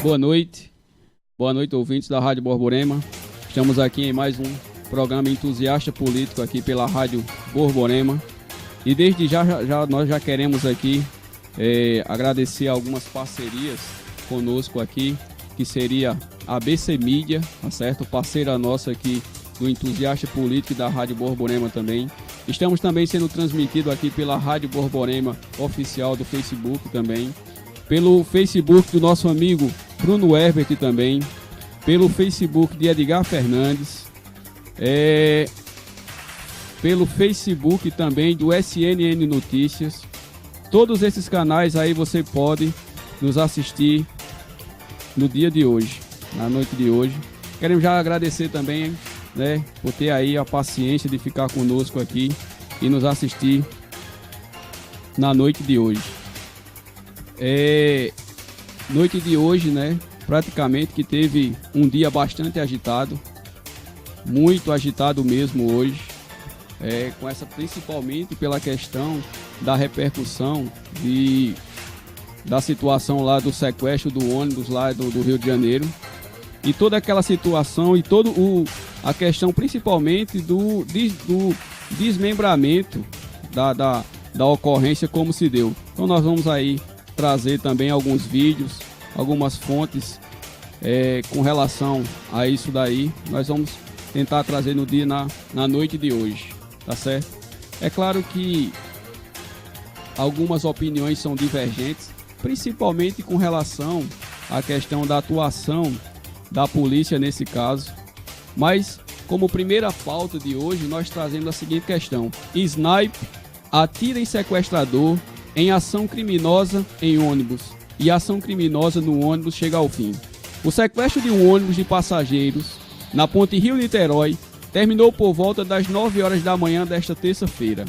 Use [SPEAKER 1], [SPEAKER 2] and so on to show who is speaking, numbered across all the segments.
[SPEAKER 1] Boa noite, ouvintes da Rádio Borborema. Estamos aqui em mais um programa entusiasta político aqui pela Rádio Borborema. E desde já nós já queremos aqui agradecer algumas parcerias conosco aqui, que seria a BC Mídia, tá certo? Parceira nossa aqui do entusiasta político e da Rádio Borborema também. Estamos também sendo transmitido aqui pela Rádio Borborema oficial do Facebook também, pelo Facebook do nosso amigo Bruno Herbert também, pelo Facebook de Edgar Fernandes, pelo Facebook também do SNN Notícias. Todos esses canais aí você pode nos assistir no dia de hoje, na noite de hoje. Queremos já agradecer também, né, por ter aí a paciência de ficar conosco aqui e nos assistir na noite de hoje. Noite de hoje, né, praticamente que teve um dia bastante agitado, muito agitado mesmo hoje, com essa principalmente pela questão da repercussão da situação lá do sequestro do ônibus lá do Rio de Janeiro, e toda aquela situação e a questão principalmente do desmembramento da ocorrência como se deu. Então nós vamos aí trazer também alguns vídeos, algumas fontes com relação a isso daí. Nós vamos tentar trazer no dia, na noite de hoje, tá certo? É claro que algumas opiniões são divergentes, principalmente com relação à questão da atuação da polícia nesse caso, mas como primeira pauta de hoje nós trazemos a seguinte questão: Sniper atira em sequestrador em ação criminosa em ônibus, e a ação criminosa no ônibus chega ao fim. O sequestro de um ônibus de passageiros na ponte Rio-Niterói terminou por volta das 9 horas da manhã desta terça-feira.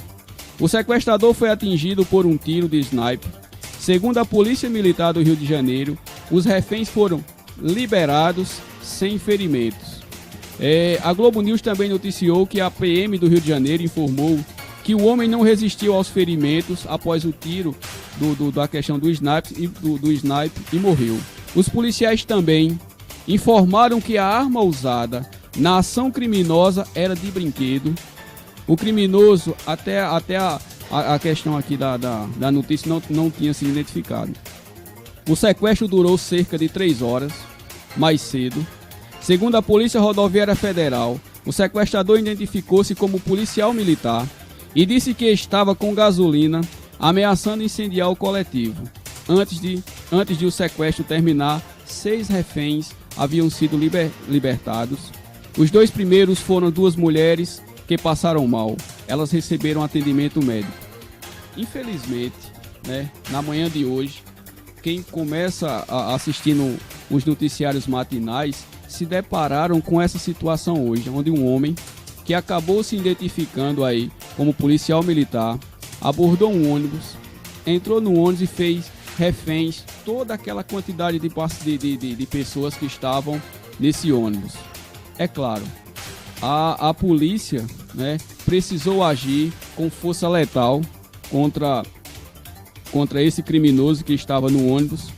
[SPEAKER 1] O sequestrador foi atingido por um tiro de sniper. Segundo a Polícia Militar do Rio de Janeiro, os reféns foram liberados sem ferimentos. A Globo News também noticiou que a PM do Rio de Janeiro informou que o homem não resistiu aos ferimentos após o tiro da questão do sniper e morreu. Os policiais também informaram que a arma usada na ação criminosa era de brinquedo. O criminoso, até a questão aqui da notícia, não tinha sido identificado. O sequestro durou cerca de 3 horas, mais cedo. Segundo a Polícia Rodoviária Federal, o sequestrador identificou-se como policial militar e disse que estava com gasolina, ameaçando incendiar o coletivo. Antes de o sequestro terminar, 6 reféns haviam sido libertados. Os 2 primeiros foram 2 mulheres que passaram mal. Elas receberam atendimento médico. Infelizmente, né, na manhã de hoje, quem começa assistindo os noticiários matinais se depararam com essa situação hoje, onde um homem que acabou se identificando aí como policial militar abordou um ônibus, entrou no ônibus e fez reféns toda aquela quantidade de pessoas que estavam nesse ônibus. É claro, a polícia, né, precisou agir com força letal contra esse criminoso que estava no ônibus.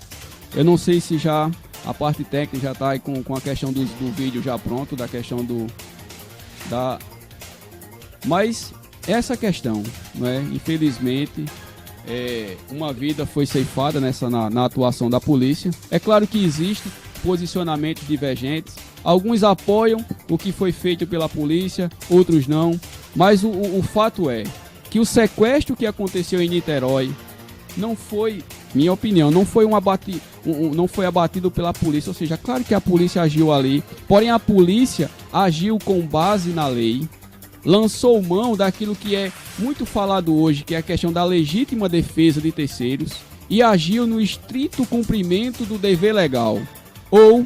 [SPEAKER 1] Eu não sei se já a parte técnica já está aí com a questão do vídeo já pronto, da questão mas essa questão, né, infelizmente, uma vida foi ceifada na atuação da polícia. É claro que existem posicionamentos divergentes. Alguns apoiam o que foi feito pela polícia, outros não. Mas o fato é que o sequestro que aconteceu em Niterói não foi, minha opinião, não foi abatido pela polícia. Ou seja, claro que a polícia agiu ali, porém a polícia agiu com base na lei, lançou mão daquilo que é muito falado hoje, que é a questão da legítima defesa de terceiros, e agiu no estrito cumprimento do dever legal. Ou,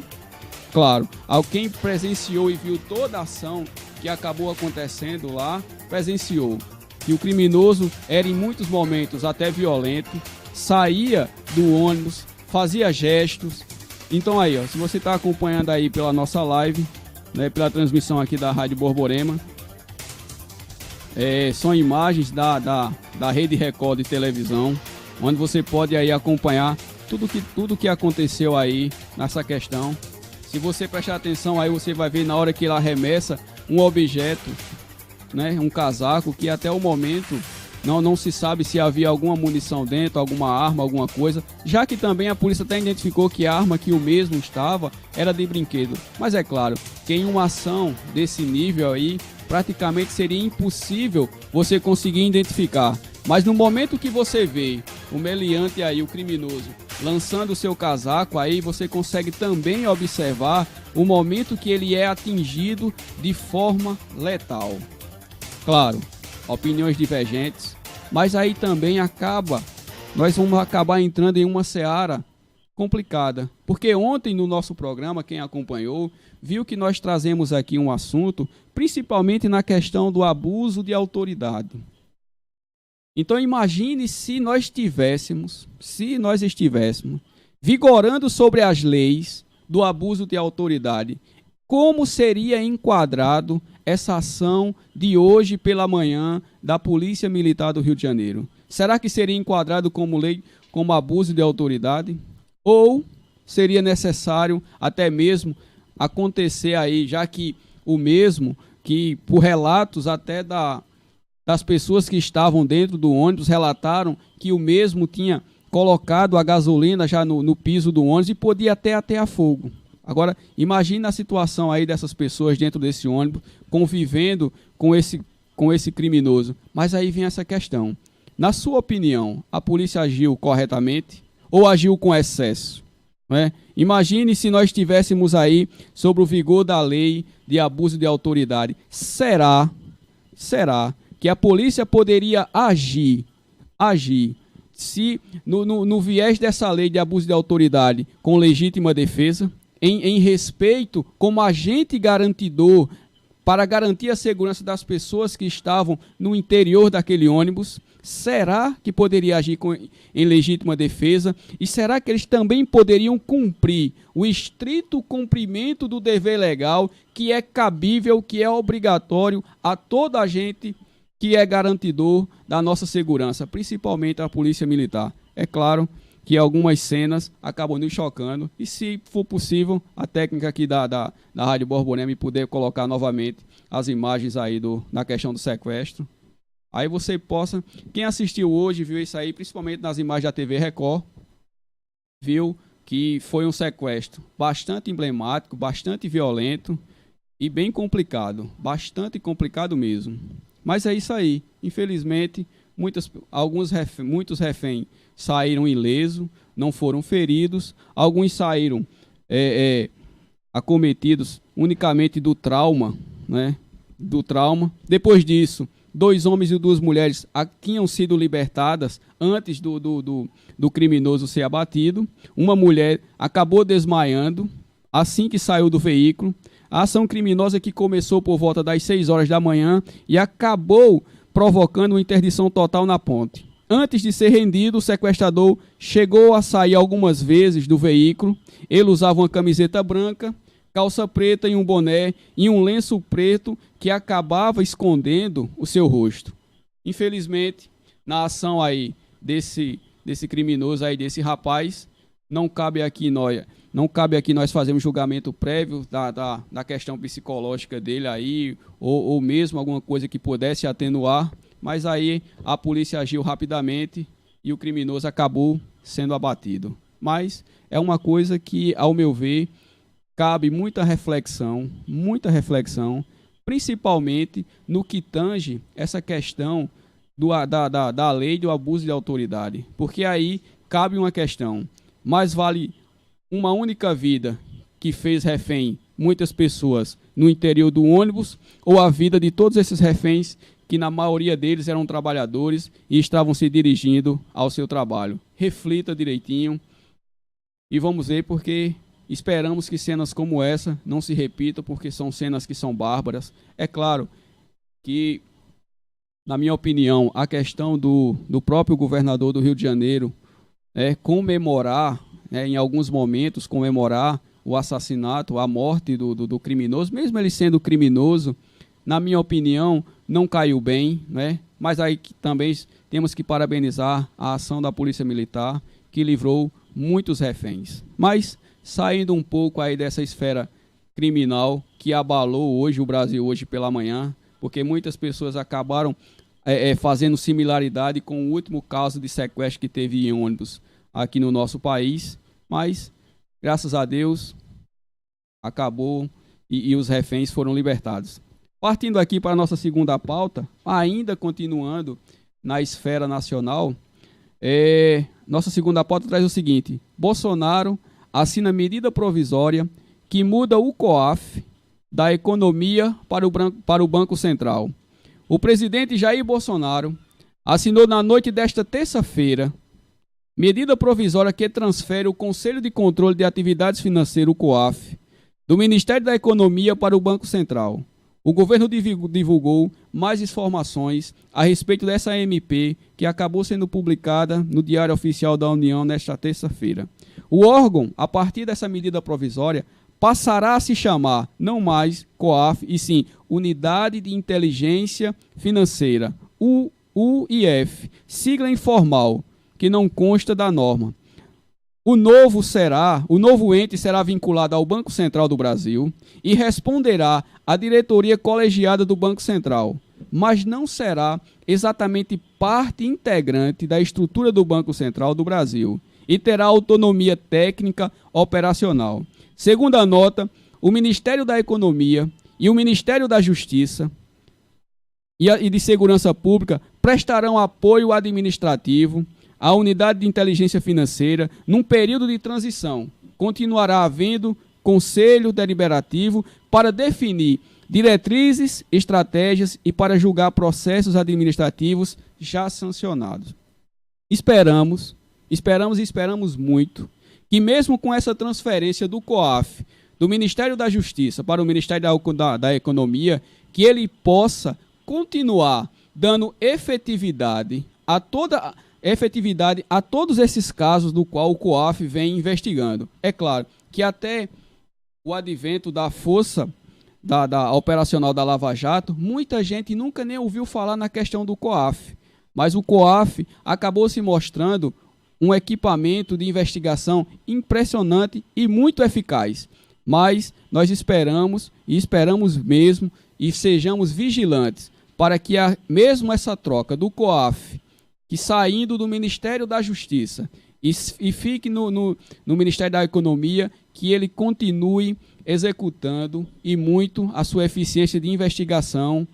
[SPEAKER 1] claro, alguém presenciou e viu toda a ação que acabou acontecendo lá, presenciou que o criminoso era em muitos momentos até violento, saía do ônibus, fazia gestos. Então aí, ó, se você está acompanhando aí pela nossa live, né, pela transmissão aqui da Rádio Borborema, são imagens da Rede Record de televisão, onde você pode aí acompanhar tudo que aconteceu aí nessa questão. Se você prestar atenção aí, você vai ver na hora que ele arremessa um objeto, né, um casaco, que até o momento não se sabe se havia alguma munição dentro, alguma arma, alguma coisa, já que também a polícia até identificou que a arma que o mesmo estava era de brinquedo. Mas é claro que em uma ação desse nível aí, praticamente seria impossível você conseguir identificar. Mas no momento que você vê o meliante aí, o criminoso, lançando o seu casaco, aí você consegue também observar o momento que ele é atingido de forma letal. Claro, opiniões divergentes, mas aí também nós vamos acabar entrando em uma seara complicada, porque ontem no nosso programa, quem acompanhou, viu que nós trazemos aqui um assunto, principalmente na questão do abuso de autoridade. Então imagine se nós estivéssemos vigorando sobre as leis do abuso de autoridade, como seria enquadrado essa ação de hoje pela manhã da Polícia Militar do Rio de Janeiro? Será que seria enquadrado como lei, como abuso de autoridade? Ou seria necessário até mesmo acontecer aí, já que o mesmo, que por relatos até das pessoas que estavam dentro do ônibus, relataram que o mesmo tinha colocado a gasolina já no piso do ônibus e podia até atear fogo. Agora, imagine a situação aí dessas pessoas dentro desse ônibus, convivendo com esse criminoso. Mas aí vem essa questão. Na sua opinião, a polícia agiu corretamente ou agiu com excesso? Não é? Imagine se nós estivéssemos aí sobre o vigor da lei de abuso de autoridade. Será que a polícia poderia agir se no viés dessa lei de abuso de autoridade com legítima defesa, em respeito como agente garantidor para garantir a segurança das pessoas que estavam no interior daquele ônibus? Será que poderia agir em legítima defesa? E será que eles também poderiam cumprir o estrito cumprimento do dever legal que é cabível, que é obrigatório a toda agente que é garantidor da nossa segurança, principalmente a Polícia Militar? É claro que algumas cenas acabam nos chocando, e se for possível, a técnica aqui da Rádio Borborema poder colocar novamente as imagens aí na questão do sequestro. Aí você possa, quem assistiu hoje, viu isso aí, principalmente nas imagens da TV Record, viu que foi um sequestro bastante emblemático, bastante violento e bem complicado, bastante complicado mesmo. Mas é isso aí, infelizmente, muitos reféns saíram ilesos, não foram feridos, alguns saíram acometidos unicamente do trauma, né? Depois disso, 2 homens e 2 mulheres tinham sido libertadas antes do criminoso ser abatido. Uma mulher acabou desmaiando assim que saiu do veículo. A ação criminosa que começou por volta das 6 horas da manhã e acabou provocando uma interdição total na ponte. Antes de ser rendido, o sequestrador chegou a sair algumas vezes do veículo. Ele usava uma camiseta branca, calça preta e um boné e um lenço preto que acabava escondendo o seu rosto. Infelizmente, na ação aí desse criminoso aí, desse rapaz, não cabe aqui nós fazermos julgamento prévio da questão psicológica dele aí, ou mesmo alguma coisa que pudesse atenuar, mas aí a polícia agiu rapidamente e o criminoso acabou sendo abatido. Mas é uma coisa que, ao meu ver, cabe muita reflexão, principalmente no que tange essa questão da lei do abuso de autoridade. Porque aí cabe uma questão: mais vale uma única vida que fez refém muitas pessoas no interior do ônibus, ou a vida de todos esses reféns que na maioria deles eram trabalhadores e estavam se dirigindo ao seu trabalho? Reflita direitinho e vamos ver, porque esperamos que cenas como essa não se repitam, porque são cenas que são bárbaras. É claro que, na minha opinião, a questão do próprio governador do Rio de Janeiro comemorar, em alguns momentos, comemorar o assassinato, a morte do criminoso, mesmo ele sendo criminoso, na minha opinião, não caiu bem, né? Mas aí também temos que parabenizar a ação da Polícia Militar, que livrou muitos reféns. Mas saindo um pouco aí dessa esfera criminal que abalou hoje o Brasil hoje pela manhã, porque muitas pessoas acabaram fazendo similaridade com o último caso de sequestro que teve em ônibus aqui no nosso país, mas graças a Deus acabou e os reféns foram libertados. Partindo aqui para a nossa segunda pauta, ainda continuando na esfera nacional, nossa segunda pauta traz o seguinte: Bolsonaro assina medida provisória que muda o COAF da economia para o Banco Central. O presidente Jair Bolsonaro assinou na noite desta terça-feira medida provisória que transfere o Conselho de Controle de Atividades Financeiras, o COAF, do Ministério da Economia para o Banco Central. O governo divulgou mais informações a respeito dessa MP, que acabou sendo publicada no Diário Oficial da União nesta terça-feira. O órgão, a partir dessa medida provisória, passará a se chamar não mais COAF, e sim Unidade de Inteligência Financeira, UIF, sigla informal, que não consta da norma. O novo ente será vinculado ao Banco Central do Brasil e responderá à diretoria colegiada do Banco Central, mas não será exatamente parte integrante da estrutura do Banco Central do Brasil e terá autonomia técnica operacional. Segundo a nota, o Ministério da Economia e o Ministério da Justiça e de Segurança Pública prestarão apoio administrativo à Unidade de Inteligência Financeira num período de transição. Continuará havendo conselho deliberativo para definir diretrizes, estratégias e para julgar processos administrativos já sancionados. Esperamos muito que mesmo com essa transferência do COAF, do Ministério da Justiça para o Ministério da Economia, que ele possa continuar dando efetividade a todos esses casos do qual o COAF vem investigando. É claro que até o advento da força da operacional da Lava Jato, muita gente nunca nem ouviu falar na questão do COAF, mas o COAF acabou se mostrando um equipamento de investigação impressionante e muito eficaz. Mas nós esperamos mesmo e sejamos vigilantes para que mesmo essa troca do COAF, que saindo do Ministério da Justiça e fique no Ministério da Economia, que ele continue executando e muito a sua eficiência de investigação,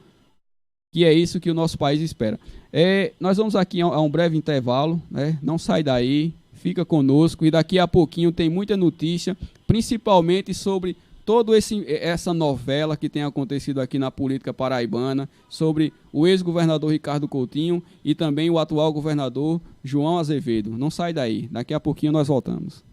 [SPEAKER 1] que é isso que o nosso país espera. Nós vamos aqui a um breve intervalo, né? Não sai daí, fica conosco e daqui a pouquinho tem muita notícia, principalmente sobre toda essa novela que tem acontecido aqui na política paraibana, sobre o ex-governador Ricardo Coutinho e também o atual governador João Azevedo. Não sai daí, daqui a pouquinho nós voltamos.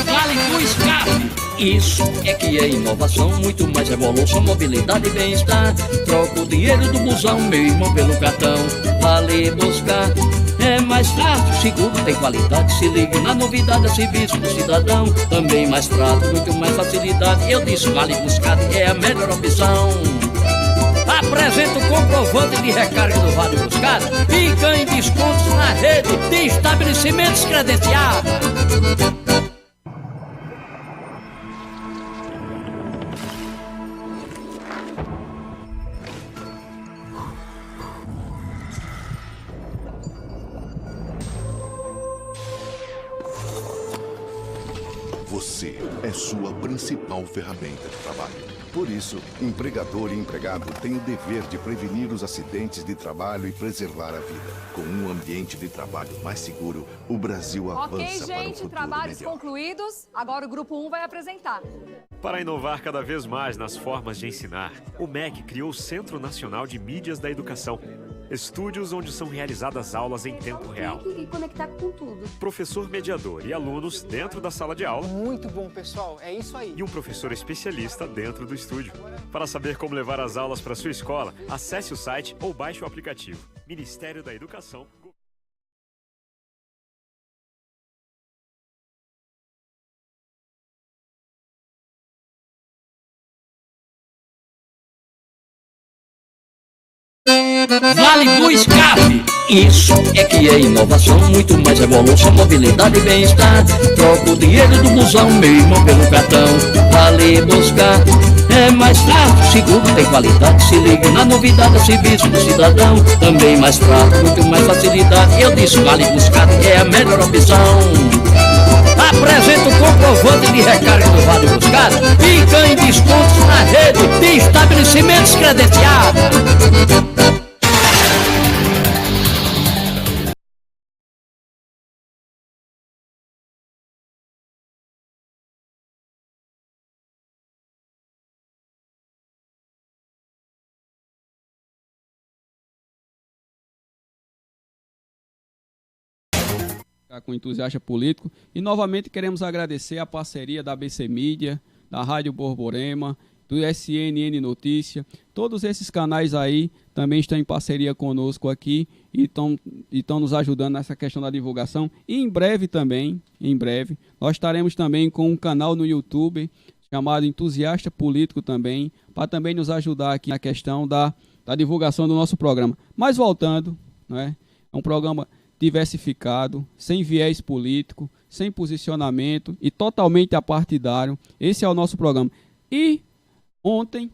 [SPEAKER 2] Vale do escape. Isso é que é inovação, muito mais evolução, mobilidade e bem-estar. Troca o dinheiro do busão, meu irmão, pelo cartão. Vale buscar. É mais fácil, seguro, tem qualidade. Se ligue na novidade, a serviço do cidadão. Também mais prático, muito mais facilidade. Eu disse Vale Buscar, é a melhor opção. Apresenta o comprovante de recarga do Vale Buscar e ganhe descontos na rede de estabelecimentos credenciados.
[SPEAKER 3] Você é sua principal ferramenta de trabalho. Por isso, empregador e empregado têm o dever de prevenir os acidentes de trabalho e preservar a vida. Com um ambiente de trabalho mais seguro, o Brasil avança para um futuro
[SPEAKER 4] Ok, gente, trabalhos
[SPEAKER 3] melhor.
[SPEAKER 4] concluídos. Agora o Grupo 1 vai apresentar.
[SPEAKER 5] Para inovar cada vez mais nas formas de ensinar, o MEC criou o Centro Nacional de Mídias da Educação. Estúdios onde são realizadas aulas em tempo real.
[SPEAKER 6] E conectar com tudo.
[SPEAKER 5] Professor mediador e alunos dentro da sala de aula.
[SPEAKER 7] Muito bom, pessoal. É isso aí.
[SPEAKER 5] E um professor especialista dentro do estúdio. Para saber como levar as aulas para sua escola, acesse o site ou baixe o aplicativo. Ministério da Educação.
[SPEAKER 2] Vale do escape. Isso é que é inovação, muito mais evolução, mobilidade e bem-estar. Troca o dinheiro do busão mesmo pelo cartão. Vale buscar. É mais fácil, seguro, tem qualidade. Se liga na novidade, serviço do cidadão. Também mais prático, muito mais facilidade. Eu disse vale buscar, é a melhor opção. Apresenta o comprovante de recarga do Vale Buscar e ganhe descontos na rede de estabelecimentos credenciados.
[SPEAKER 1] Com entusiasta político, e novamente queremos agradecer a parceria da ABC Mídia, da Rádio Borborema, do SNN Notícia. Todos esses canais aí também estão em parceria conosco aqui e estão nos ajudando nessa questão da divulgação. E em breve também, nós estaremos também com um canal no YouTube chamado Entusiasta Político também, para também nos ajudar aqui na questão da divulgação do nosso programa. Mas voltando, né, é um programa diversificado, sem viés político, sem posicionamento e totalmente apartidário. Esse é o nosso programa. E ontem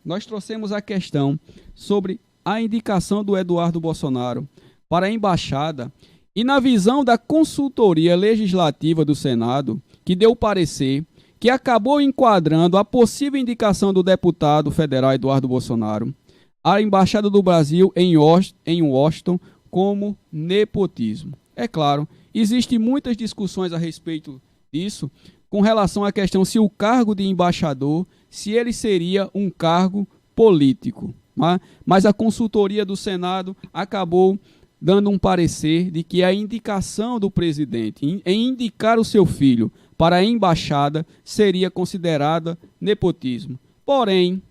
[SPEAKER 1] nós trouxemos a questão sobre a indicação do Eduardo Bolsonaro para a embaixada e na visão da consultoria legislativa do Senado, que deu parecer que acabou enquadrando a possível indicação do deputado federal Eduardo Bolsonaro à embaixada do Brasil em Washington como nepotismo. É claro, existem muitas discussões a respeito disso, com relação à questão se o cargo de embaixador, se ele seria um cargo político. Mas a consultoria do Senado acabou dando um parecer de que a indicação do presidente em indicar o seu filho para a embaixada seria considerada nepotismo. Porém,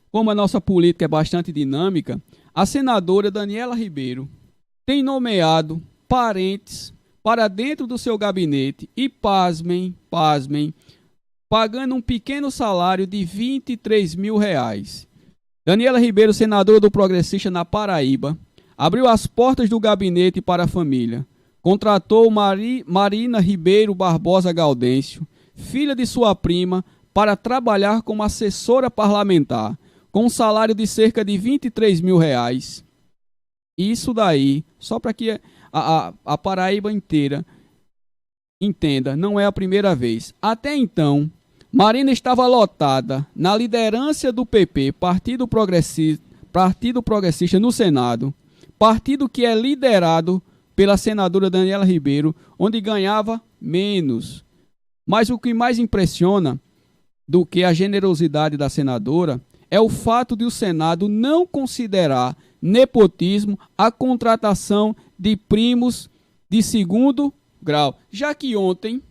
[SPEAKER 1] como a nossa política é bastante dinâmica, a senadora Daniela Ribeiro tem nomeado parentes para dentro do seu gabinete e, pasmem, pagando um pequeno salário de R$23 mil. Daniela Ribeiro, senadora do Progressista na Paraíba, abriu as portas do gabinete para a família. Contratou Marina Ribeiro Barbosa Gaudêncio, filha de sua prima, para trabalhar como assessora parlamentar, com um salário de cerca de R$23 mil. Isso daí, só para que a Paraíba inteira entenda, não é a primeira vez. Até então, Marina estava lotada na liderança do PP, Partido Progressista no Senado, partido que é liderado pela senadora Daniela Ribeiro, onde ganhava menos. Mas o que mais impressiona do que a generosidade da senadora é o fato de o Senado não considerar nepotismo a contratação de primos de segundo grau. Já que ontem,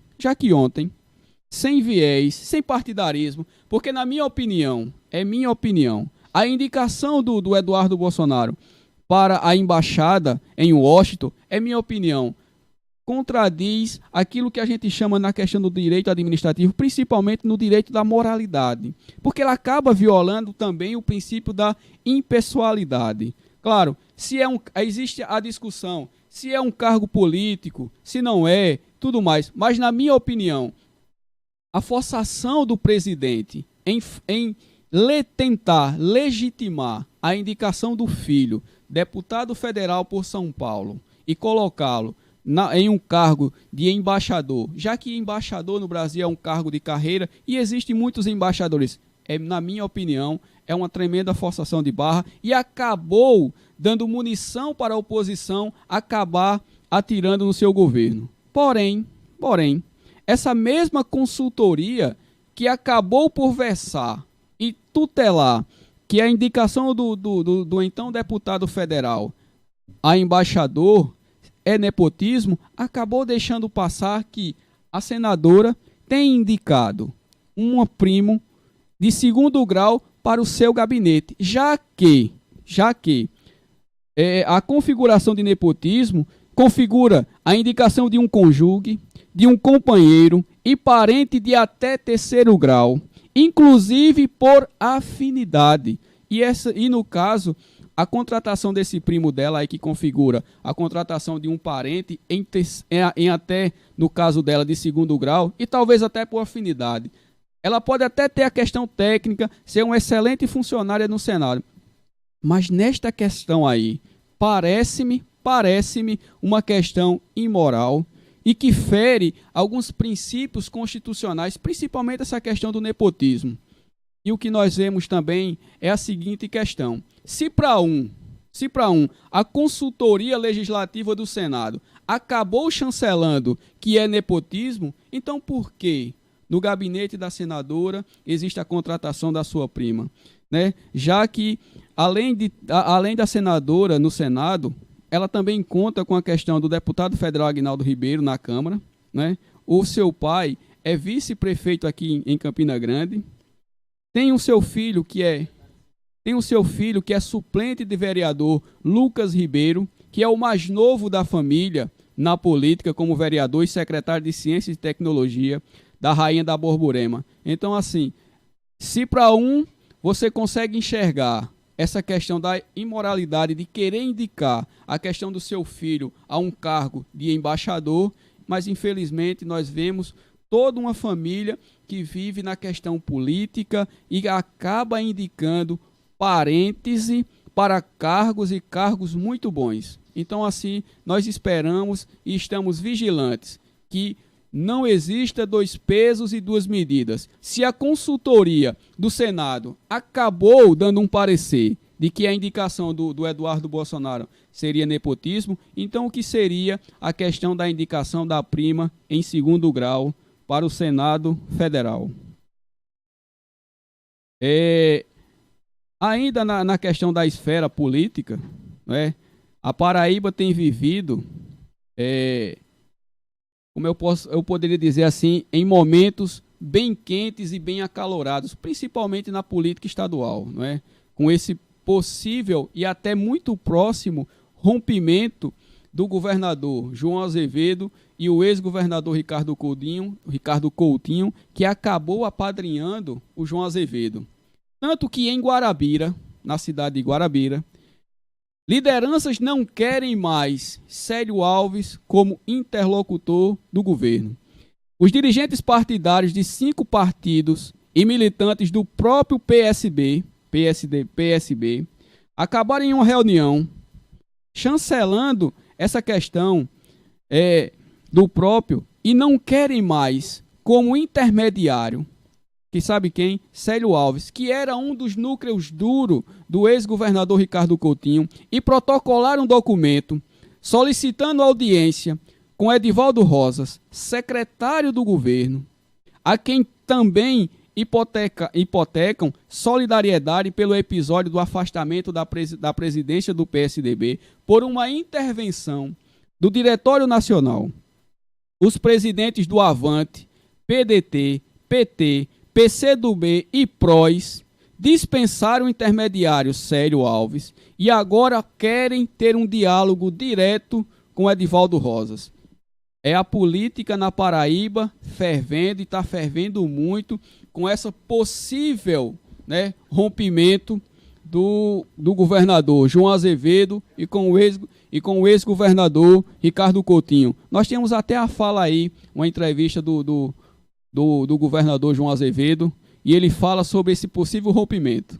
[SPEAKER 1] sem viés, sem partidarismo, porque na minha opinião, a indicação do Eduardo Bolsonaro para a embaixada em Washington, é minha opinião, contradiz aquilo que a gente chama na questão do direito administrativo, principalmente no direito da moralidade, porque ela acaba violando também o princípio da impessoalidade. Claro, existe a discussão se é um cargo político, se não é, tudo mais. Mas, na minha opinião, a forçação do presidente em tentar legitimar a indicação do filho, deputado federal por São Paulo, e colocá-lo em um cargo de embaixador, já que embaixador no Brasil é um cargo de carreira e existem muitos embaixadores, na minha opinião, é uma tremenda forçação de barra e acabou dando munição para a oposição acabar atirando no seu governo. Porém, essa mesma consultoria que acabou por versar e tutelar que a indicação do então deputado federal a embaixador é nepotismo, acabou deixando passar que a senadora tem indicado um primo de segundo grau para o seu gabinete, já que a configuração de nepotismo configura a indicação de um cônjuge, de um companheiro e parente de até terceiro grau, inclusive por afinidade. E no caso, a contratação desse primo dela aí que configura a contratação de um parente em até, no caso dela, de segundo grau e talvez até por afinidade. Ela pode até ter a questão técnica, ser uma excelente funcionária no Senado. Mas nesta questão aí, parece-me uma questão imoral e que fere alguns princípios constitucionais, principalmente essa questão do nepotismo. E o que nós vemos também é a seguinte questão. Se para a consultoria legislativa do Senado acabou chancelando que é nepotismo, então por que no gabinete da senadora existe a contratação da sua prima? Né? Já que, além da senadora no Senado, ela também conta com a questão do deputado federal Aguinaldo Ribeiro na Câmara, né? O seu pai é vice-prefeito aqui em Campina Grande. Tem o seu filho que é suplente de vereador, Lucas Ribeiro, que é o mais novo da família na política como vereador e secretário de Ciência e Tecnologia da Rainha da Borborema. Então, assim, se para você consegue enxergar essa questão da imoralidade de querer indicar a questão do seu filho a um cargo de embaixador, mas infelizmente nós vemos toda uma família que vive na questão política e acaba indicando parêntese para cargos e cargos muito bons. Então, assim, nós esperamos e estamos vigilantes que não exista dois pesos e duas medidas. Se a consultoria do Senado acabou dando um parecer de que a indicação do Eduardo Bolsonaro seria nepotismo, então o que seria a questão da indicação da prima em segundo grau para o Senado Federal? Ainda na questão da esfera política, né, a Paraíba tem vivido, como eu poderia dizer assim, em momentos bem quentes e bem acalorados, principalmente na política estadual, não é? Com esse possível e até muito próximo rompimento do governador João Azevedo e o ex-governador Ricardo Coutinho, que acabou apadrinhando o João Azevedo. Tanto que em Guarabira, na cidade de Guarabira, lideranças não querem mais Célio Alves como interlocutor do governo. Os dirigentes partidários de 5 partidos e militantes do próprio PSB acabaram em uma reunião chancelando essa questão do próprio e não querem mais como intermediário, que sabe quem? Célio Alves, que era um dos núcleos duros do ex-governador Ricardo Coutinho, e protocolaram um documento solicitando audiência com Edivaldo Rosas, secretário do governo, a quem também hipotecam solidariedade pelo episódio do afastamento da presidência do PSDB por uma intervenção do Diretório Nacional. Os presidentes do Avante, PDT, PT, PCdoB e PROS dispensaram o intermediário Célio Alves e agora querem ter um diálogo direto com Edivaldo Rosas. É a política na Paraíba fervendo e está fervendo muito com essa possível, rompimento do governador João Azevedo e com o ex-governador Ricardo Coutinho. Nós temos até a fala aí, uma entrevista do governador João Azevedo, e ele fala sobre esse possível rompimento.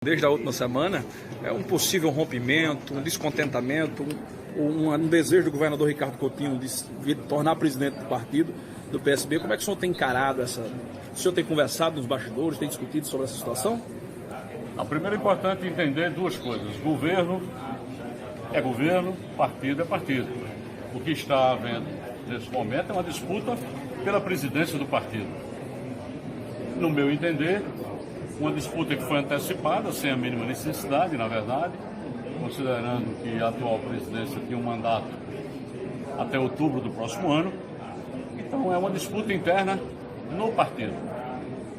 [SPEAKER 6] Desde a última semana, é um possível rompimento, um descontentamento, um desejo do governador Ricardo Coutinho de tornar presidente do partido, do PSB. Como é que o senhor tem encarado essa... O senhor tem conversado nos bastidores, tem discutido sobre essa situação?
[SPEAKER 8] Primeiro é importante entender duas coisas. Governo é governo, partido é partido. O que está havendo nesse momento é uma disputa pela presidência do partido. No meu entender, uma disputa que foi antecipada, sem a mínima necessidade, na verdade, considerando que a atual presidência tinha um mandato até outubro do próximo ano. Então é uma disputa interna no partido.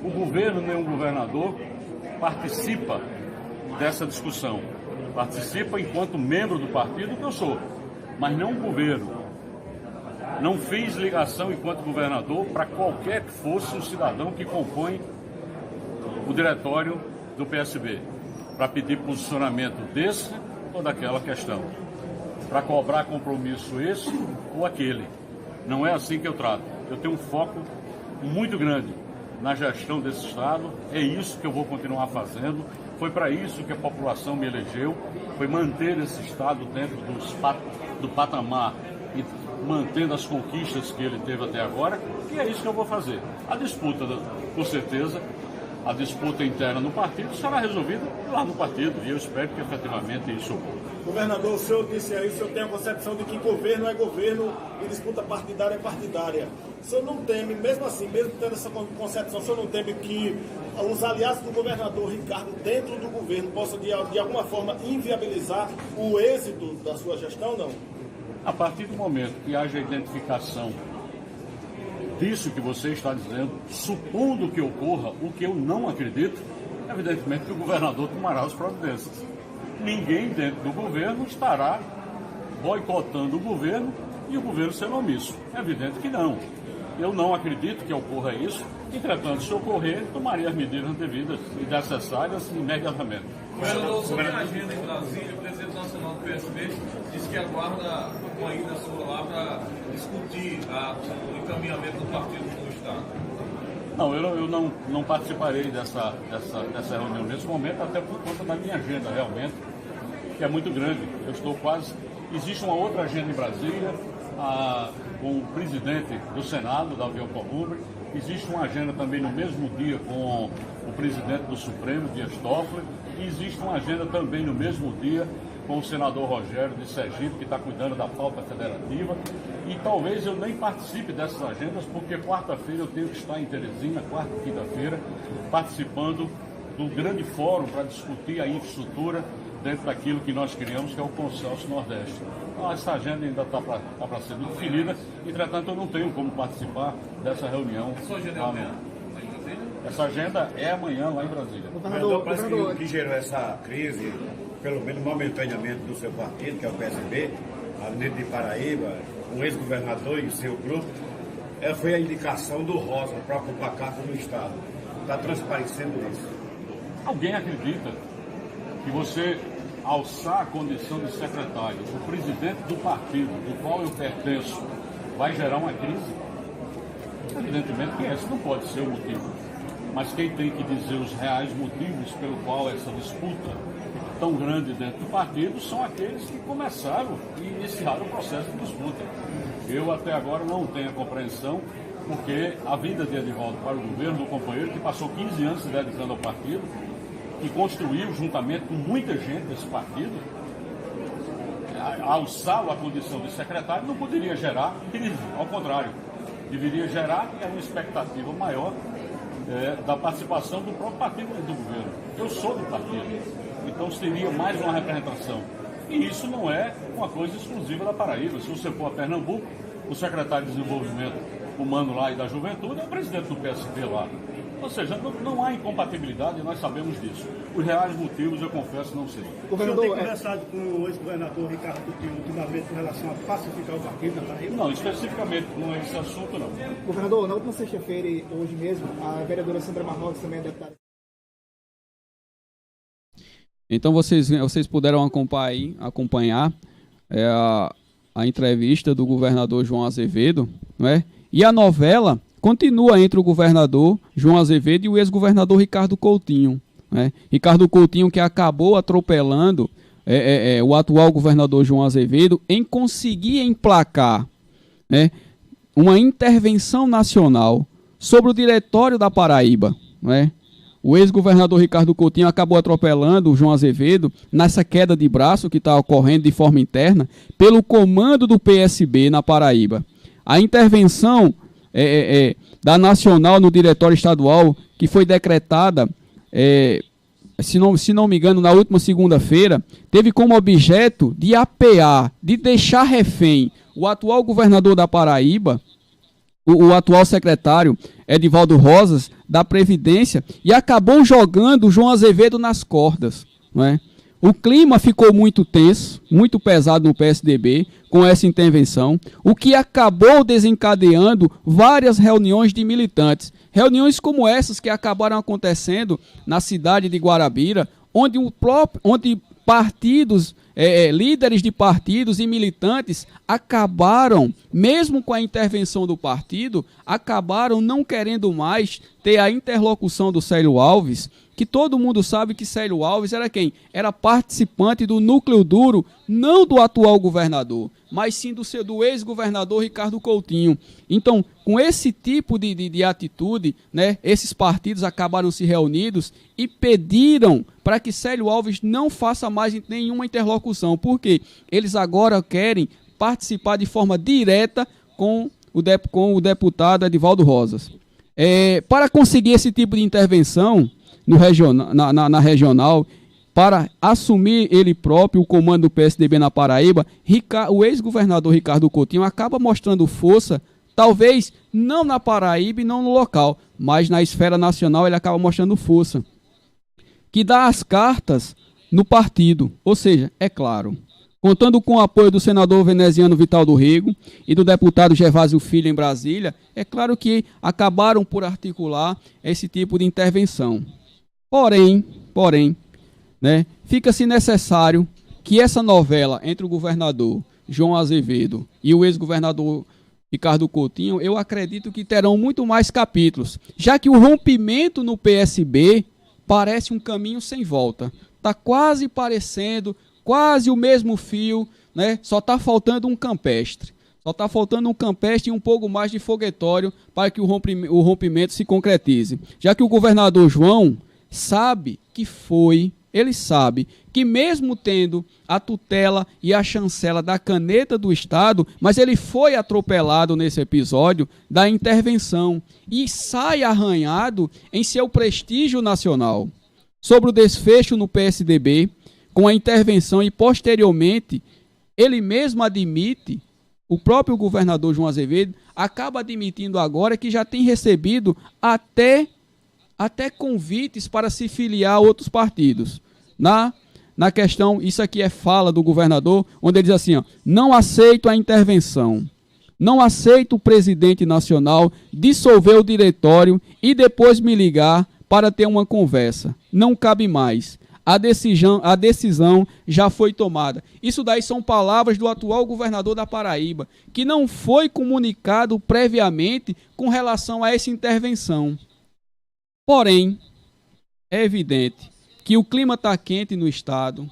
[SPEAKER 8] O governo, nem o governador, participa dessa discussão. Participa enquanto membro do partido que eu sou, mas não o governo. Não fiz ligação enquanto governador para qualquer que fosse o cidadão que compõe o diretório do PSB, para pedir posicionamento desse ou daquela questão, para cobrar compromisso esse ou aquele. Não é assim que eu trato. Eu tenho um foco muito grande na gestão desse Estado, é isso que eu vou continuar fazendo, foi para isso que a população me elegeu, foi manter esse Estado dentro do patamar e mantendo as conquistas que ele teve até agora, e é isso que eu vou fazer. A disputa, com certeza, a disputa interna no partido será resolvida lá no partido, e eu espero que efetivamente isso ocorra.
[SPEAKER 9] Governador, o senhor disse aí, o senhor tem a concepção de que governo é governo e disputa partidária é partidária. O senhor não teme, mesmo assim, mesmo tendo essa concepção, o senhor não teme que os aliados do governador Ricardo dentro do governo possam de alguma forma inviabilizar o êxito da sua gestão, não?
[SPEAKER 8] A partir do momento que haja identificação disso que você está dizendo, supondo que ocorra o que eu não acredito, evidentemente que o governador tomará as providências. Ninguém dentro do governo estará boicotando o governo e o governo sendo omisso. É evidente que não. Eu não acredito que ocorra isso. Entretanto, se ocorrer, tomaria as medidas devidas e necessárias imediatamente.
[SPEAKER 10] Governador, sobre a agenda em Brasília, o presidente nacional do PSB disse que aguarda uma ida sua lá para discutir o encaminhamento do partido no Estado.
[SPEAKER 8] Não, eu não participarei dessa reunião nesse momento, até por conta da minha agenda, realmente, que é muito grande. Eu estou quase... Existe uma outra agenda em Brasília, com o presidente do Senado, Davi Alcolumbre. Existe uma agenda também no mesmo dia com o presidente do Supremo, Dias Toffoli. E existe uma agenda também no mesmo dia com o senador Rogério de Sergipe, que está cuidando da pauta federativa. E talvez eu nem participe dessas agendas, porque quarta-feira eu tenho que estar em Teresina, quarta e quinta-feira, participando do grande fórum para discutir a infraestrutura dentro daquilo que nós criamos, que é o Consórcio Nordeste. Então, essa agenda ainda está para ser definida, entretanto eu não tenho como participar dessa reunião.
[SPEAKER 10] Sua agenda é amanhã?
[SPEAKER 8] Essa agenda é amanhã lá em Brasília.
[SPEAKER 11] Governador, parece que o que gerou essa crise, pelo menos momentaneamente, do seu partido, que é o PSB, a Avenida de Paraíba, o ex-governador e o seu grupo, foi a indicação do Rosa para ocupar cargo no Estado. Está transparecendo isso.
[SPEAKER 8] Alguém acredita que você alçar a condição de secretário, o presidente do partido do qual eu pertenço, vai gerar uma crise? Evidentemente que esse não pode ser o motivo. Mas quem tem que dizer os reais motivos pelo qual essa disputa tão grande dentro do partido são aqueles que começaram e iniciaram o processo de disputa. Eu até agora não tenho a compreensão, porque a vinda de Edivaldo para o governo do companheiro, que passou 15 anos se dedicando ao partido, que construiu juntamente com muita gente desse partido, alçá-lo à condição de secretário não poderia gerar crise, ao contrário, deveria gerar uma expectativa maior da participação do próprio partido do governo. Eu sou do partido, então seria mais uma representação. E isso não é uma coisa exclusiva da Paraíba. Se você for a Pernambuco, o secretário de Desenvolvimento Humano lá e da Juventude é o presidente do PSB lá. Ou seja, não há incompatibilidade, nós sabemos disso. Os reais motivos, eu confesso, não sei.
[SPEAKER 9] O senhor tem conversado com o ex-governador Ricardo Coutinho ultimamente com relação a pacificar o partido na Paraíba?
[SPEAKER 8] Não, especificamente com esse assunto, não.
[SPEAKER 12] Governador, na última sexta-feira, hoje mesmo, a vereadora Sandra Marroques, também é deputada
[SPEAKER 1] Então vocês puderam acompanhar a entrevista do governador João Azevedo, não é? E a novela continua entre o governador João Azevedo e o ex-governador Ricardo Coutinho, né? Ricardo Coutinho, que acabou atropelando o atual governador João Azevedo em conseguir emplacar, né, uma intervenção nacional sobre o Diretório da Paraíba, né? O ex-governador Ricardo Coutinho acabou atropelando o João Azevedo nessa queda de braço que está ocorrendo de forma interna pelo comando do PSB na Paraíba. A intervenção da Nacional no Diretório Estadual, que foi decretada, se não me engano, na última segunda-feira, teve como objeto de apear, de deixar refém o atual governador da Paraíba, o atual secretário Edivaldo Rosas, da Previdência, e acabou jogando o João Azevedo nas cordas, não é? O clima ficou muito tenso, muito pesado no PSDB com essa intervenção, o que acabou desencadeando várias reuniões de militantes. Reuniões como essas que acabaram acontecendo na cidade de Guarabira, onde partidos, líderes de partidos e militantes acabaram, mesmo com a intervenção do partido, acabaram não querendo mais ter a interlocução do Célio Alves, que todo mundo sabe que Célio Alves era quem? Era participante do núcleo duro, não do atual governador, mas sim do ex-governador Ricardo Coutinho. Então, com esse tipo de atitude, né, esses partidos acabaram se reunidos e pediram para que Célio Alves não faça mais nenhuma interlocução, porque eles agora querem participar de forma direta com o deputado Edivaldo Rosas. Para conseguir esse tipo de intervenção na regional, para assumir ele próprio o comando do PSDB na Paraíba, o ex-governador Ricardo Coutinho acaba mostrando força, talvez não na Paraíba e não no local, mas na esfera nacional ele acaba mostrando força, que dá as cartas no partido, ou seja, é claro, contando com o apoio do senador veneziano Vital do Rego e do deputado Gervásio Filho em Brasília, é claro que acabaram por articular esse tipo de intervenção. Porém, né, fica-se necessário que essa novela entre o governador João Azevedo e o ex-governador Ricardo Coutinho, eu acredito que terão muito mais capítulos, já que o rompimento no PSB parece um caminho sem volta. Está quase parecendo, quase o mesmo fio, né? Só está faltando um campestre. Só está faltando um campestre e um pouco mais de foguetório para que o rompimento se concretize. Já que o governador João ele sabe que mesmo tendo a tutela e a chancela da caneta do Estado, mas ele foi atropelado nesse episódio da intervenção e sai arranhado em seu prestígio nacional. Sobre o desfecho no PSDB, com a intervenção e posteriormente, ele mesmo admite, o próprio governador João Azevedo acaba admitindo agora que já tem recebido até convites para se filiar a outros partidos. Na questão, isso aqui é fala do governador, onde ele diz assim, não aceito a intervenção, não aceito o presidente nacional dissolver o diretório e depois me ligar para ter uma conversa. Não cabe mais. A decisão já foi tomada. Isso daí são palavras do atual governador da Paraíba, que não foi comunicado previamente com relação a essa intervenção. Porém, é evidente que o clima está quente no Estado,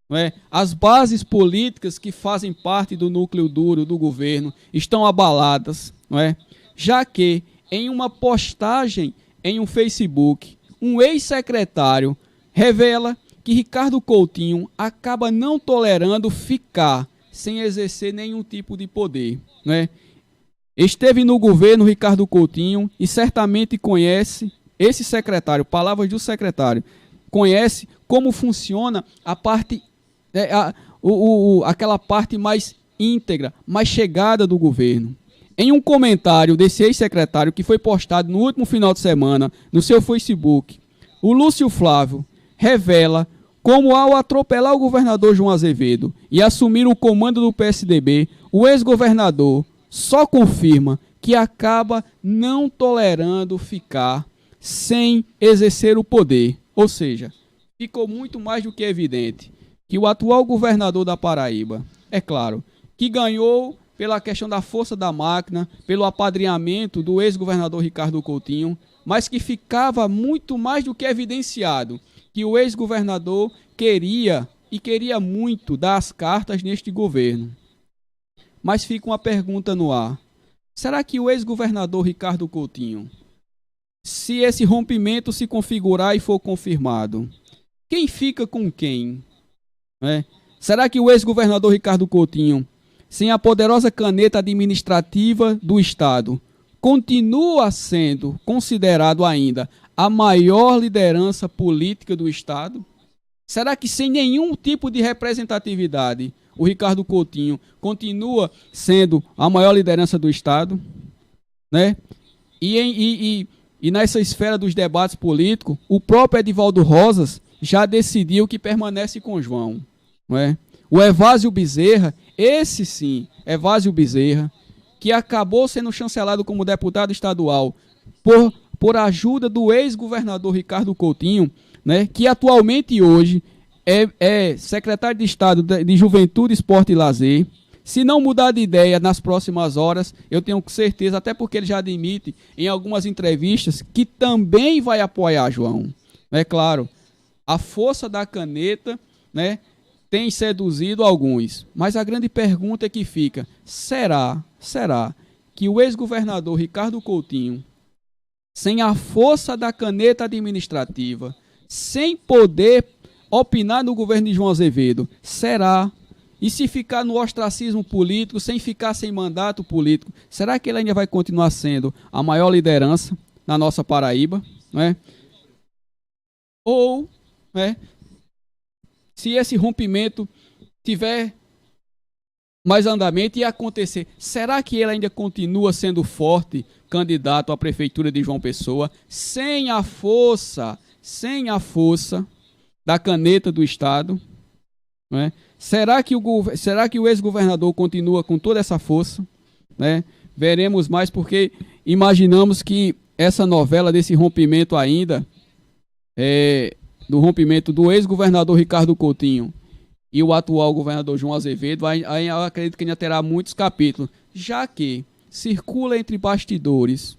[SPEAKER 1] não é? As bases políticas que fazem parte do núcleo duro do governo estão abaladas, não é? Já que em uma postagem em um Facebook, um ex-secretário revela que Ricardo Coutinho acaba não tolerando ficar sem exercer nenhum tipo de poder, não é? Esteve no governo Ricardo Coutinho e certamente conhece esse secretário, palavras do secretário, conhece como funciona a parte, aquela parte mais íntegra, mais chegada do governo. Em um comentário desse ex-secretário que foi postado no último final de semana no seu Facebook, o Lúcio Flávio revela como, ao atropelar o governador João Azevedo e assumir o comando do PSDB, o ex-governador só confirma que acaba não tolerando ficar sem exercer o poder. Ou seja, ficou muito mais do que evidente que o atual governador da Paraíba, é claro, que ganhou pela questão da força da máquina, pelo apadrinhamento do ex-governador Ricardo Coutinho, mas que ficava muito mais do que evidenciado que o ex-governador queria, e queria muito, dar as cartas neste governo. Mas fica uma pergunta no ar. Será que o ex-governador Ricardo Coutinho, se esse rompimento se configurar e for confirmado, quem fica com quem? Será que o ex-governador Ricardo Coutinho, sem a poderosa caneta administrativa do Estado, continua sendo considerado ainda a maior liderança política do Estado? Será que sem nenhum tipo de representatividade o Ricardo Coutinho continua sendo a maior liderança do Estado? E nessa esfera dos debates políticos, o próprio Edivaldo Rosas já decidiu que permanece com João. O Evásio Bezerra, esse sim, Evásio Bezerra, que acabou sendo chancelado como deputado estadual por ajuda do ex-governador Ricardo Coutinho, que atualmente hoje é secretário de Estado de Juventude, Esporte e Lazer. Se não mudar de ideia nas próximas horas, eu tenho certeza, até porque ele já admite em algumas entrevistas, que também vai apoiar João. É claro, a força da caneta, tem seduzido alguns. Mas a grande pergunta é que fica, será que o ex-governador Ricardo Coutinho, sem a força da caneta administrativa, sem poder opinar no governo de João Azevedo, será? E se ficar no ostracismo político, sem ficar sem mandato político, será que ele ainda vai continuar sendo a maior liderança na nossa Paraíba? Ou, se esse rompimento tiver mais andamento e acontecer, será que ele ainda continua sendo forte candidato à prefeitura de João Pessoa, sem a força da caneta do Estado? Será que o ex-governador continua com toda essa força? Veremos mais, porque imaginamos que essa novela desse rompimento ainda, do rompimento do ex-governador Ricardo Coutinho e o atual governador João Azevedo, eu acredito que ainda terá muitos capítulos, já que circula entre bastidores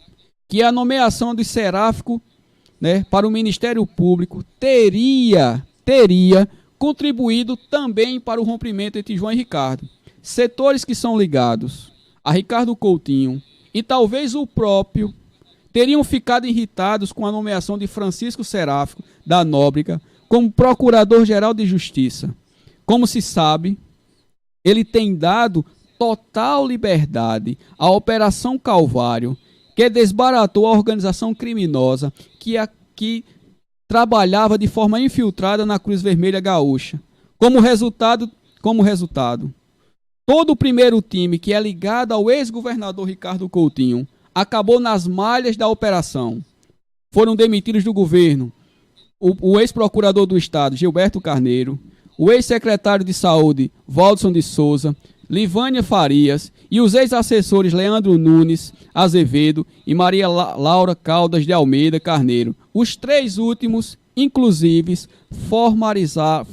[SPEAKER 1] que a nomeação de Seráfico, para o Ministério Público teria contribuído também para o rompimento entre João e Ricardo. Setores que são ligados a Ricardo Coutinho e talvez o próprio teriam ficado irritados com a nomeação de Francisco Seráfico da Nóbrega como Procurador-Geral de Justiça. Como se sabe, ele tem dado total liberdade à Operação Calvário, que desbaratou a organização criminosa que trabalhava de forma infiltrada na Cruz Vermelha Gaúcha. Como resultado, todo o primeiro time, que é ligado ao ex-governador Ricardo Coutinho, acabou nas malhas da operação. Foram demitidos do governo o ex-procurador do Estado, Gilberto Carneiro, o ex-secretário de Saúde, Valdson de Souza, Livânia Farias e os ex-assessores Leandro Nunes Azevedo e Maria Laura Caldas de Almeida Carneiro. Os três últimos, inclusive,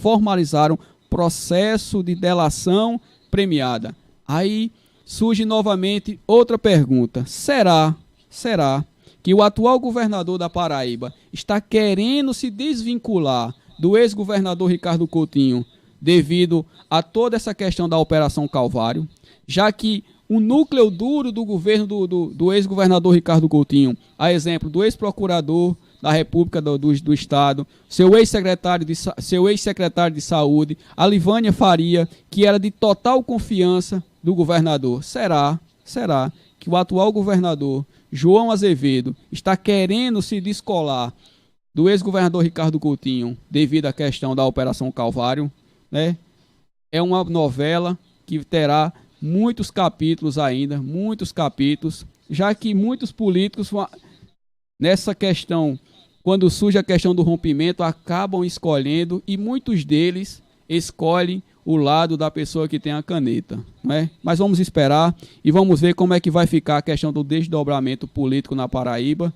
[SPEAKER 1] formalizaram processo de delação premiada. Aí surge novamente outra pergunta. Será que o atual governador da Paraíba está querendo se desvincular do ex-governador Ricardo Coutinho devido a toda essa questão da Operação Calvário, já que o núcleo duro do governo do ex-governador Ricardo Coutinho, a exemplo do ex-procurador da República do Estado, seu ex-secretário de Saúde, a Livânia Faria, que era de total confiança do governador. Será que o atual governador, João Azevedo, está querendo se descolar do ex-governador Ricardo Coutinho devido à questão da Operação Calvário? É uma novela que terá muitos capítulos ainda, já que muitos políticos, nessa questão, quando surge a questão do rompimento, acabam escolhendo, e muitos deles escolhem o lado da pessoa que tem a caneta. Mas vamos esperar e vamos ver como é que vai ficar a questão do desdobramento político na Paraíba,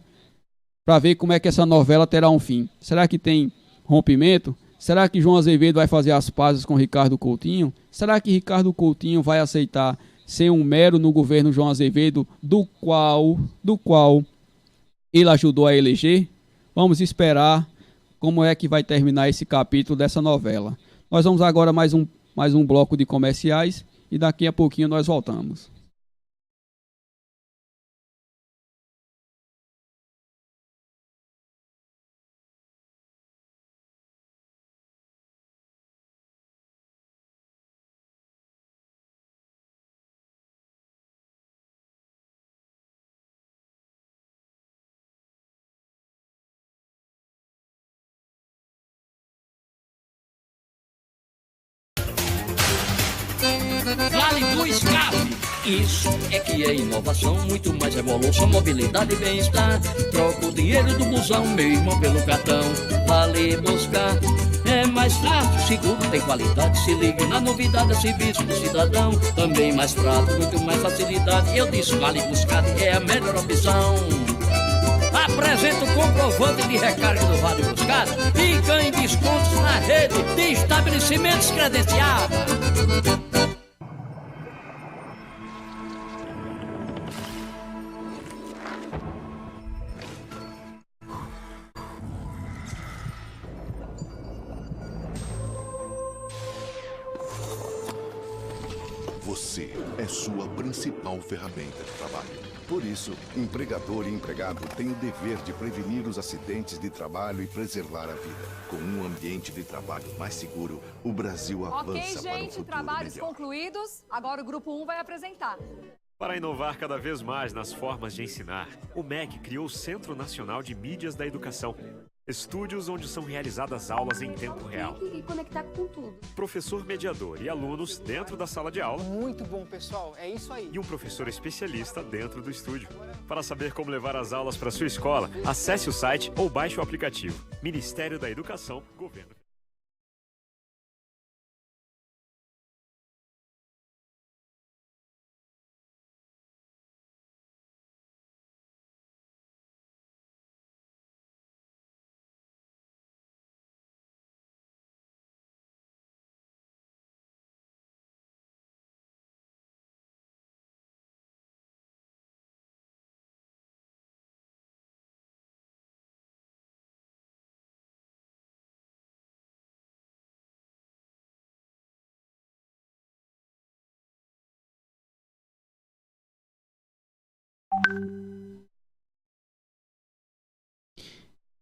[SPEAKER 1] para ver como é que essa novela terá um fim. Será que tem rompimento? Será que João Azevedo vai fazer as pazes com Ricardo Coutinho? Será que Ricardo Coutinho vai aceitar ser um mero no governo João Azevedo, do qual ele ajudou a eleger? Vamos esperar como é que vai terminar esse capítulo dessa novela. Nós vamos agora mais um bloco de comerciais e daqui a pouquinho nós voltamos.
[SPEAKER 2] Vale do escape. Isso é que é inovação, muito mais evolução, mobilidade e bem-estar. Troca o dinheiro do busão, meu irmão, pelo cartão. Vale buscar. É mais fácil, seguro, tem qualidade. Se liga na novidade, serviço do cidadão. Também mais prático, muito mais facilidade. Eu disse vale buscar, é a melhor opção. Apresenta o comprovante de recarga do Vale Buscar e ganhe descontos na rede de estabelecimentos credenciados.
[SPEAKER 3] Você é sua principal ferramenta de trabalho. Por isso, empregador e empregado têm o dever de prevenir os acidentes de trabalho e preservar a vida. Com um ambiente de trabalho mais seguro, o Brasil avança para um
[SPEAKER 4] Ok, gente, trabalhos
[SPEAKER 3] melhor.
[SPEAKER 4] concluídos. Agora o Grupo 1 vai apresentar.
[SPEAKER 5] Para inovar cada vez mais nas formas de ensinar, o MEC criou o Centro Nacional de Mídias da Educação. Estúdios onde são realizadas aulas em tempo real.
[SPEAKER 12] E conectar com tudo.
[SPEAKER 5] Professor mediador e alunos dentro da sala de aula.
[SPEAKER 7] Muito bom, pessoal. É isso aí.
[SPEAKER 5] E um professor especialista dentro do estúdio. Para saber como levar as aulas para sua escola, acesse o site ou baixe o aplicativo. Ministério da Educação, Governo.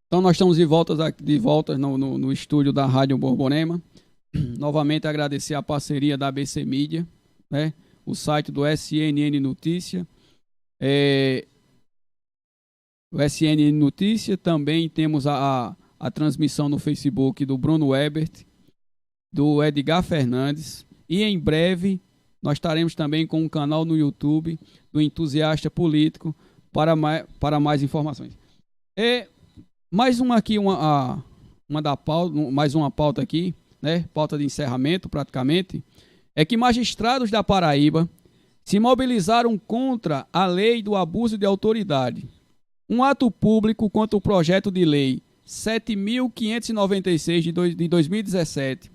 [SPEAKER 1] Então nós estamos de volta no estúdio da Rádio Borborema. Novamente agradecer a parceria da ABC Mídia, né? O site do SNN Notícia. O SNN Notícia, também temos a transmissão no Facebook do Bruno Ebert, do Edgar Fernandes, e em breve nós estaremos também com um canal no YouTube do Entusiasta Político para mais informações. Mais uma aqui, mais uma pauta aqui, né? Pauta de encerramento praticamente, é que magistrados da Paraíba se mobilizaram contra a lei do abuso de autoridade. Um ato público contra o projeto de lei 7.596 de 2017,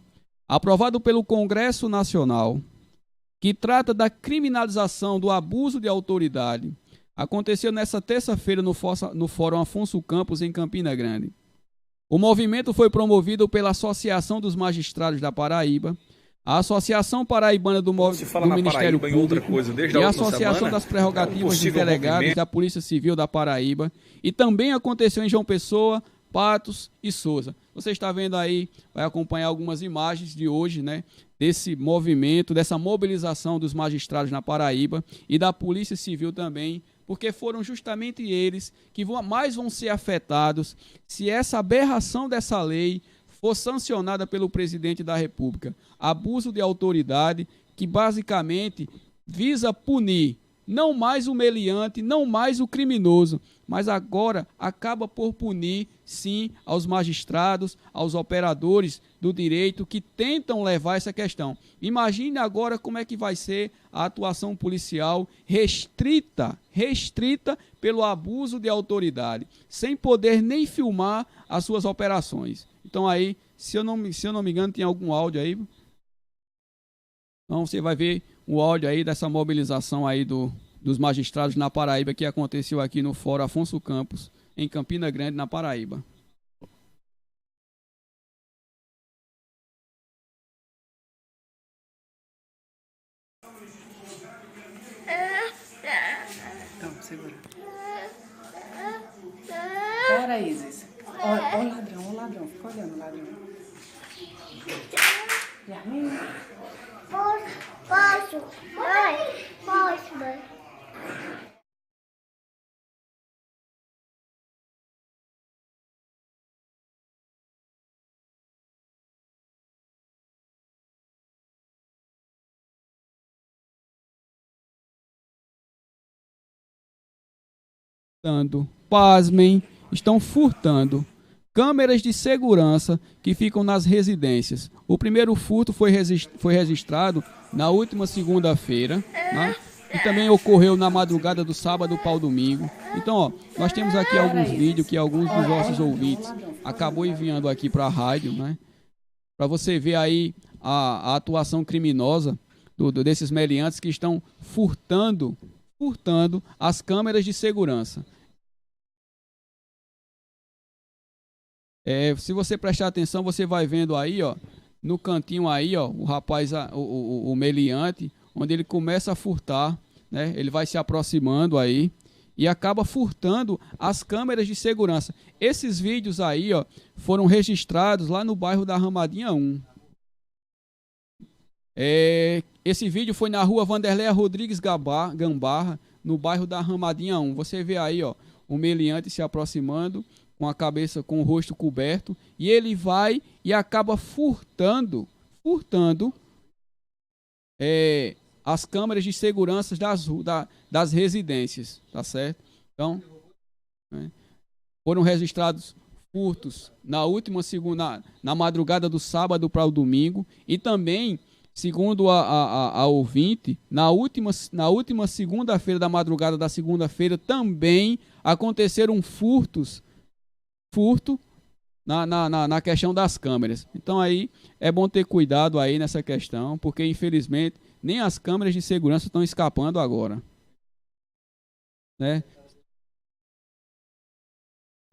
[SPEAKER 1] aprovado pelo Congresso Nacional, que trata da criminalização do abuso de autoridade, aconteceu nesta terça-feira no Fórum Afonso Campos, em Campina Grande. O movimento foi promovido pela Associação dos Magistrados da Paraíba, a Associação Paraibana do Ministério Público e a Associação das Prerrogativas dos Delegados da Polícia Civil da Paraíba, e também aconteceu em João Pessoa, Patos e Souza. Você está vendo aí, vai acompanhar algumas imagens de hoje, né, desse movimento, dessa mobilização dos magistrados na Paraíba e da Polícia Civil também, porque foram justamente eles que mais vão ser afetados se essa aberração dessa lei for sancionada pelo presidente da República. Abuso de autoridade que basicamente visa punir não mais o meliante, não mais o criminoso, mas agora acaba por punir, sim, aos magistrados, aos operadores do direito que tentam levar essa questão. Imagine agora como é que vai ser a atuação policial restrita pelo abuso de autoridade, sem poder nem filmar as suas operações. Então aí, se eu não me engano, tem algum áudio aí. Então você vai ver o áudio aí dessa mobilização aí dos magistrados na Paraíba que aconteceu aqui no Fórum Afonso Campos, em Campina Grande, na Paraíba.
[SPEAKER 12] Então, segura. Bora, Isis. Olha o ladrão, fica olhando o ladrão. Yasmin.
[SPEAKER 13] Posso, mãe? Posso, mãe?
[SPEAKER 1] Pasmem, estão furtando câmeras de segurança que ficam nas residências. O primeiro furto foi registrado na última segunda-feira, né? E também ocorreu na madrugada do sábado para o domingo. Então, ó, nós temos aqui alguns vídeos que alguns dos nossos ouvintes acabou enviando aqui para a rádio, né? Para você ver aí a atuação criminosa desses meliantes que estão furtando as câmeras de segurança. Se você prestar atenção, você vai vendo aí, ó, no cantinho aí, ó, o rapaz, o meliante, onde ele começa a furtar, né? Ele vai se aproximando aí e acaba furtando as câmeras de segurança. Esses vídeos aí, ó, foram registrados lá no bairro da Ramadinha 1. Esse vídeo foi na rua Vanderléia Rodrigues Gambarra, no bairro da Ramadinha 1. Você vê aí, ó, o meliante se aproximando com a cabeça, com o rosto coberto, e ele vai e acaba furtando as câmeras de segurança das residências, tá certo? Então, né, foram registrados furtos na madrugada do sábado para o domingo, e também, segundo a ouvinte, na última segunda-feira, da madrugada da segunda-feira, também aconteceram furto na questão das câmeras. Então aí é bom ter cuidado aí nessa questão, porque infelizmente nem as câmeras de segurança estão escapando agora, né?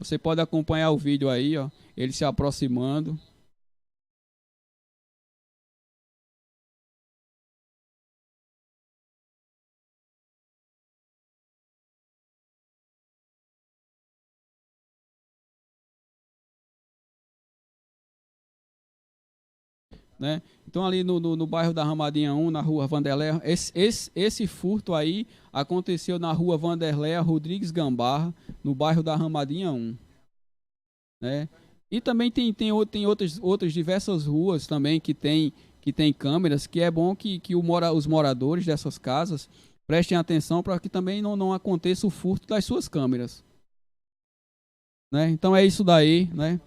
[SPEAKER 1] Você pode acompanhar o vídeo aí, ó, ele se aproximando. Né? Então ali no bairro da Ramadinha 1, na rua Vanderléia, esse furto aí aconteceu na rua Vanderléia Rodrigues Gambarra, no bairro da Ramadinha 1. Né? E também tem outras diversas ruas também que tem câmeras, que é bom que os moradores dessas casas prestem atenção para que também não aconteça o furto das suas câmeras. Né? Então é isso daí, né?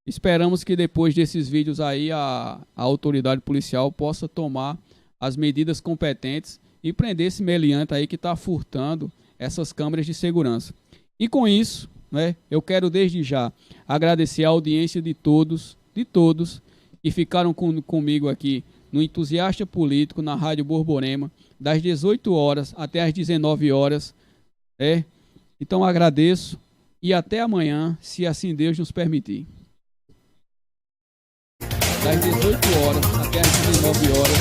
[SPEAKER 1] Esperamos que depois desses vídeos aí a autoridade policial possa tomar as medidas competentes e prender esse meliante aí que está furtando essas câmeras de segurança. E com isso, né, eu quero desde já agradecer a audiência de todos que ficaram comigo aqui no Entusiasta Político, na Rádio Borborema, das 18 horas até as 19 horas. Então agradeço e até amanhã, se assim Deus nos permitir. Das 18 horas até as 19 horas.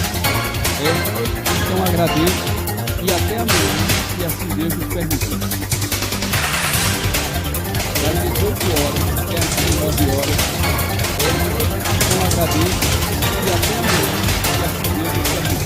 [SPEAKER 1] Então agradeço e até amanhã, se assim Deus nos permitir. Das 18 horas até as 19 horas. Então agradeço e até amanhã, se assim Deus nos permitir.